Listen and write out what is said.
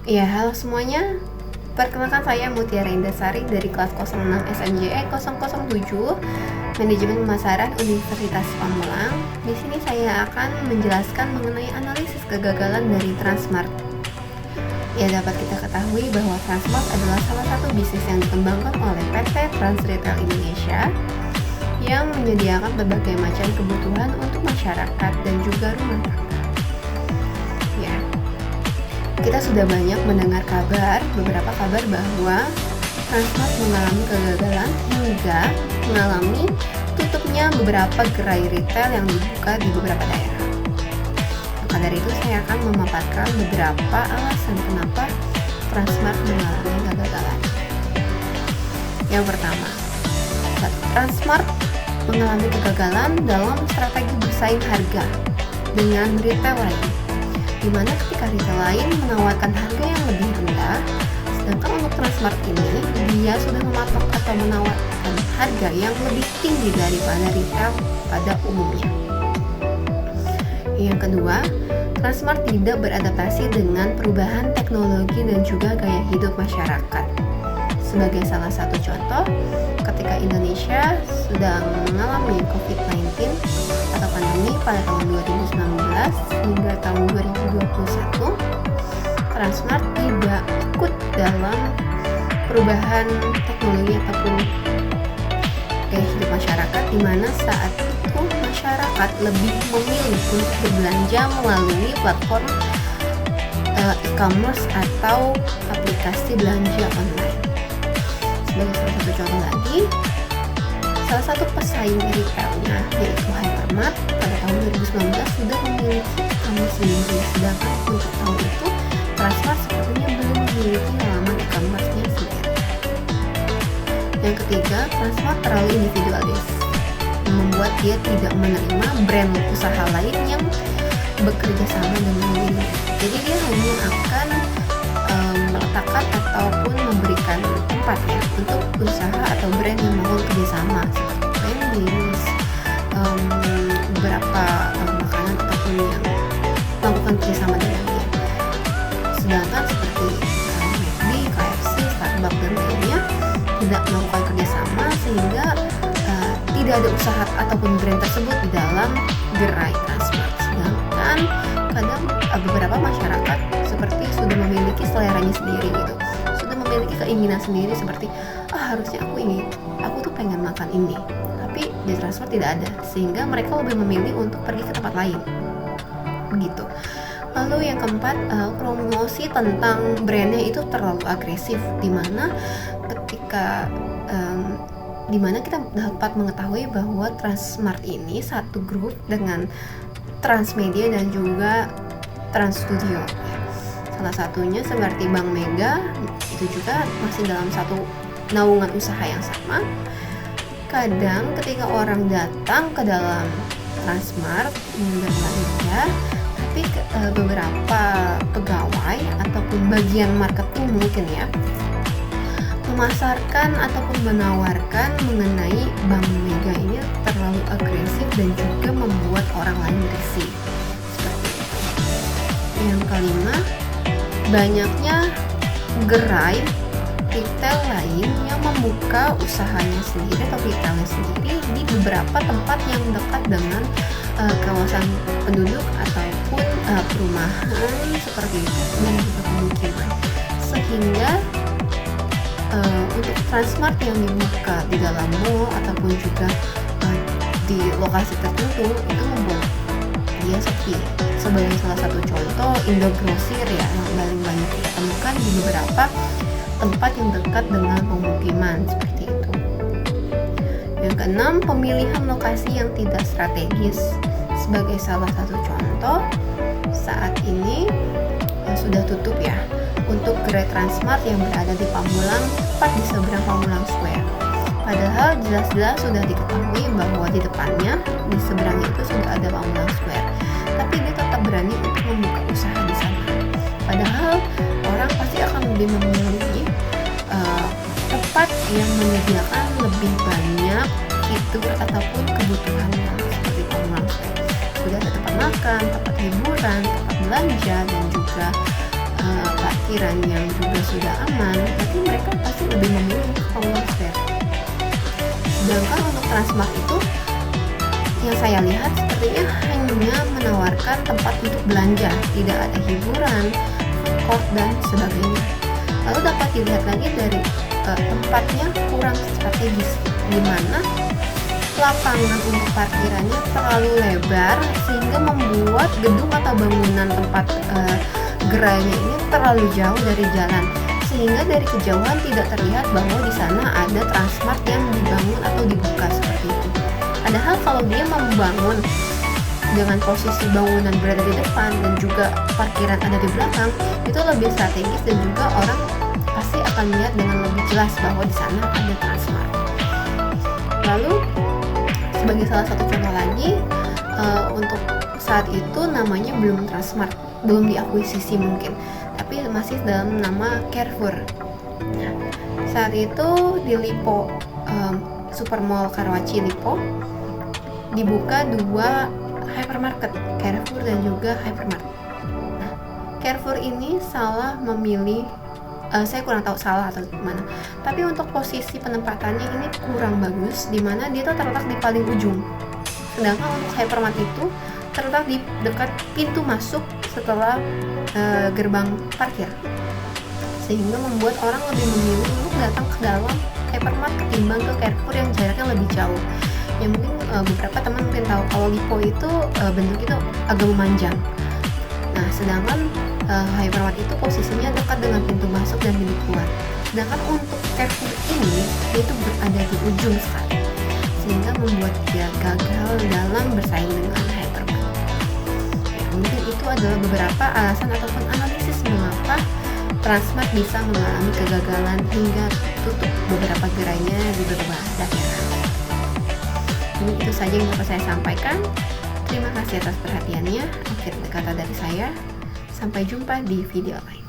Ya, halo semuanya. Perkenalkan saya Mutiara Indasari dari kelas 06 SNJE 007 Manajemen Pemasaran Universitas Pamulang. Di sini saya akan menjelaskan mengenai analisis kegagalan dari Transmart. Ya, dapat kita ketahui bahwa Transmart adalah salah satu bisnis yang dikembangkan oleh PT Trans Retail Indonesia yang menyediakan berbagai macam kebutuhan untuk masyarakat dan juga rumah tangga. Ya, kita sudah banyak mendengar beberapa kabar bahwa Transmart mengalami kegagalan hingga mengalami tutupnya beberapa gerai retail yang dibuka di beberapa daerah. Maka dari itu saya akan memaparkan beberapa alasan kenapa Transmart mengalami kegagalan. Yang pertama, Transmart mengalami kegagalan dalam strategi bersaing harga dengan retail lain, di mana ketika retail lain menawarkan harga yang lebih rendah, sedangkan untuk Transmart ini dia sudah mematok atau menawarkan harga yang lebih tinggi daripada retail pada umumnya. Yang kedua, Transmart tidak beradaptasi dengan perubahan teknologi dan juga gaya hidup masyarakat. Sebagai salah satu contoh, ketika Indonesia sedang mengalami COVID-19 atau pandemi pada tahun 2019 hingga tahun 2021, Transmart tidak ikut dalam perubahan teknologi ataupun gaya hidup masyarakat, di mana saat itu masyarakat lebih memilih untuk berbelanja melalui platform e-commerce atau aplikasi belanja online. Sebagai salah satu contoh lagi, salah satu pesaing retailnya yaitu Hypermart pada tahun 2019 sudah memiliki e-commerce sendiri, sedangkan untuk tahun itu Transmart sepertinya belum memiliki halaman e-commerce-nya sendiri. Yang ketiga, Transmart terlalu individualis, membuat dia tidak menerima brand usaha lain yang bekerja sama dengan dirinya. Jadi dia hanya akan meletakkan ataupun memberikan tempat ya untuk usaha atau brand yang mau kerjasama seperti Wendy's, beberapa makanan ataupun yang melakukan kerjasama dengan dia. Sedangkan seperti McD, KFC, Starbucks dan lainnya tidak melakukan kerjasama, sehingga tidak ada usaha ataupun brand tersebut di dalam gerai Transmart. Sedangkan kadang beberapa masyarakat seperti sudah memiliki seleranya sendiri gitu, sudah memiliki keinginan sendiri seperti harusnya aku tuh pengen makan ini, tapi di Transmart tidak ada, sehingga mereka lebih memilih untuk pergi ke tempat lain begitu. Lalu yang keempat, promosi tentang brandnya itu terlalu agresif, dimana kita dapat mengetahui bahwa Transmart ini satu grup dengan Transmedia dan juga Trans Studio. Salah satunya seperti Bank Mega, itu juga masih dalam satu naungan usaha yang sama. Kadang ketika orang datang ke dalam Transmart berbelanja, tapi beberapa pegawai ataupun bagian marketing mungkin ya memasarkan ataupun menawarkan mengenai Bank Mega ini terlalu agresif dan juga membuat orang lain risih. Seperti itu. Yang kelima, banyaknya gerai retail lain yang membuka usahanya sendiri atau retailnya sendiri di beberapa tempat yang dekat dengan kawasan penduduk ataupun perumahan seperti itu dan juga pemukiman, sehingga untuk Transmart yang dibuka di dalam mall ataupun juga di lokasi tertentu itu membuat dia sepi. Sebagai salah satu contoh, Indogrosir ya yang paling banyak kita temukan di beberapa tempat yang dekat dengan pemukiman seperti itu. Yang keenam, pemilihan lokasi yang tidak strategis. Sebagai salah satu contoh, saat ini sudah tutup ya untuk gerai Transmart yang berada di Pamulang, tepat di seberang Pamulang Square. Padahal jelas-jelas sudah diketahui bahwa di depannya, di seberangnya itu sudah ada Pamulang Square. Tapi dia tetap berani untuk membuka usaha di sana. Padahal orang pasti akan lebih memilih tempat yang menyediakan lebih banyak fitur ataupun kebutuhan seperti Pamulang Square. Sudah ada tempat makan, tempat hiburan, tempat belanja, dan juga parkiran yang juga sudah aman, berarti mereka pasti lebih memilih Commerce Fair. Sedangkan untuk Transmart itu yang saya lihat sepertinya hanya menawarkan tempat untuk belanja, tidak ada hiburan, food court dan sebagainya. Lalu dapat dilihat lagi dari tempatnya kurang strategis, di mana lapangan untuk parkirannya terlalu lebar sehingga membuat gedung atau bangunan tempat gerainya ini terlalu jauh dari jalan, sehingga dari kejauhan tidak terlihat bahwa di sana ada Transmart yang dibangun atau dibuka seperti itu. Padahal kalau dia membangun dengan posisi bangunan berada di depan dan juga parkiran ada di belakang, itu lebih strategis dan juga orang pasti akan melihat dengan lebih jelas bahwa di sana ada Transmart. Lalu sebagai salah satu contoh lagi, untuk saat itu namanya belum Transmart, belum diakuisisi mungkin, tapi masih dalam nama Carrefour. Nah, saat itu di Lippo, Supermall Karawaci Lippo, dibuka 2 hypermarket, Carrefour dan juga Hypermart. Nah, Carrefour ini salah memilih, saya kurang tahu salah atau gimana, tapi untuk posisi penempatannya ini kurang bagus, di mana dia tuh terletak di paling ujung. Sedangkan untuk Hypermart itu terletak di dekat pintu masuk setelah gerbang parkir, sehingga membuat orang lebih memilih untuk datang ke dalam Hypermart ketimbang ke Carrefour yang jaraknya lebih jauh. Yang mungkin beberapa teman mungkin tahu kalau Lippo itu bentuknya itu agak memanjang. Nah, sedangkan Hypermart itu posisinya dekat dengan pintu masuk dan pintu keluar. Sedangkan untuk Carrefour ini itu berada di ujung sekali, sehingga membuat dia gagal dalam bersaing dengan Hypermart. Ya, mungkin itu adalah beberapa alasan ataupun analisis mengapa Transmart bisa mengalami kegagalan hingga tutup beberapa gerainya di beberapa daerah. Ini itu saja yang dapat saya sampaikan. Terima kasih atas perhatiannya. Akhir kata dari saya. Sampai jumpa di video lain.